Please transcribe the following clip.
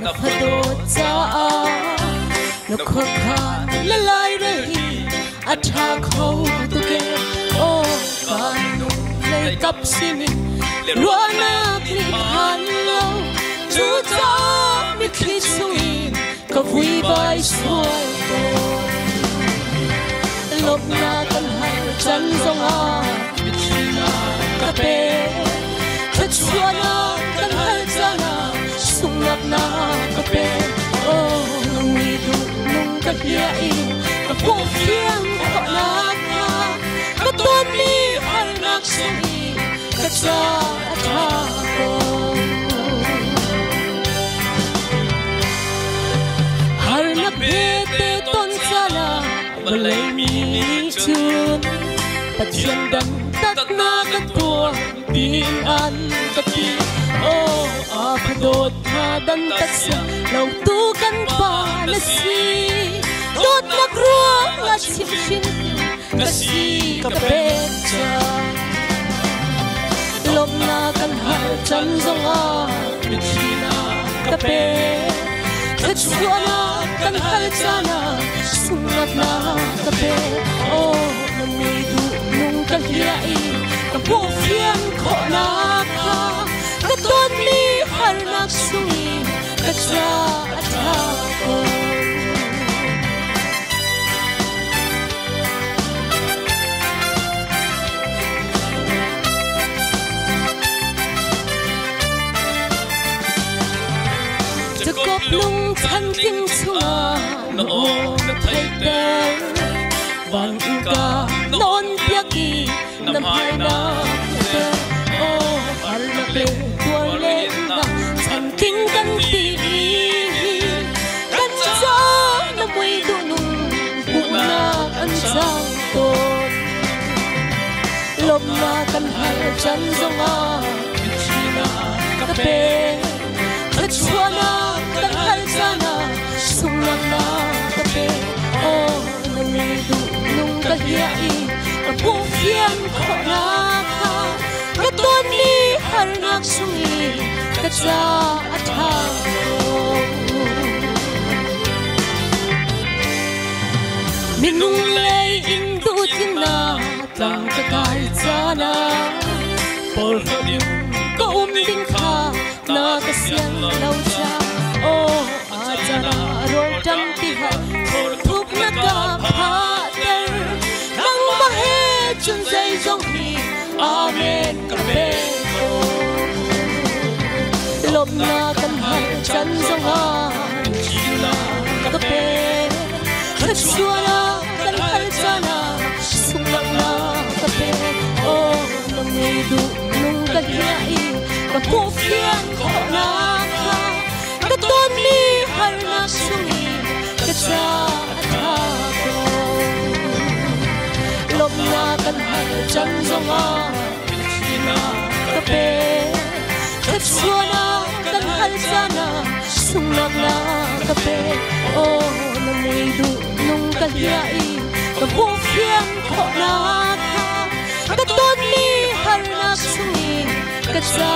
na phadot cha na khokhan la lai rahi atha khau tu ke o kanu le kap sini ruana ni han lo chu cha mi khi suin ka vui vai suai to lop na kan hai chan zong a mi china ka pe thật xuana kan hai chana sung lap na ka pe o ngi du nung ka hia i ka pu phiang ko na ka ton mi har nak sung i ka cha tha ko har na pe te ton chala balai mi chun pathian dan tak na ka tua tin an ka pi o a phadot ha dan tak sa lau tu kan pa na si dot na kruwa la chim chin ka si ka pe cha lom na kan har chan zong a mi china ka pe thật xuana kan har chana sung lap na ka pe o nam mi du nung ka hia i ka pu phian kho na ka ton mi har nak sui ka cha atha ko cop lung than kim chunga no na thai te van ka non piaki nam hai na te o har na pe tua le na chan king kan ti kan cha na mui du nung bu na an chang to lom na kan hai chan zonga china ka pe thật xuana kan hai chana sung lap na ka pe o na mi du nung ka hia i ka pu phian kho na ka ton mi har nak sung i ka cha atha min nung le in du tin na tang ka kai chana por hodin ko ding kha na ka siang lau cha o a chana rol tang ti hai thor thup na ka pha der nang ma he chun zai zong hi amen ka pe ko lom na kan hai chan zong a chila ka pe thật xuana kan hai chana sung lap na ka pe o nam mi du nung ka hia i ka pu phian kho na ka ton mi har na sui ka cha atha ko lom na kan hai chan zong a china ka pe thật xuana kan hai chana sung lap na ka pe o na mui du nung ka hia i ka pu phian kho na ka ton mi har na sui ka cha